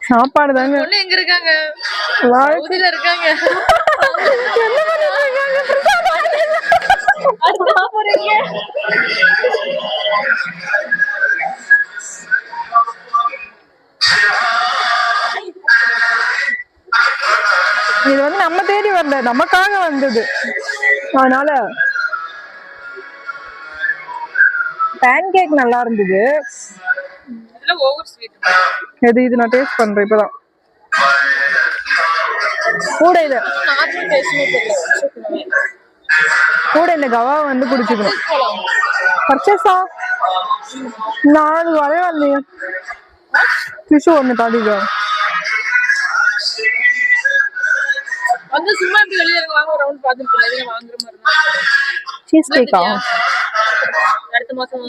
சாப்பாடு தாங்க. எங்க இருக்காங்க? சவுதில இருக்காங்க. என்ன பண்ணிட்டு இருக்காங்க? இது வந்து நம்ம தேடி வரல, நமக்காக வந்தது. அதனால பேன் கேக் நல்லா இருந்தது. எது இது? நான் டேஸ்ட் பண்றேன் இப்பதான். கூட இது கூட இந்த கவா வந்து குடிச்சுக்கணும். பர்ச்சேஸா? நான் வரவே வரலையே. டிஷ்யூ ஒன்று தாடிக்க. சும்மா வெளியே வாங்க ஒரு ரவுண்ட் பார்த்துட்டு வாங்குற மாதிரி தான். சீஸ் கேக்கா? அடுத்த மாசம்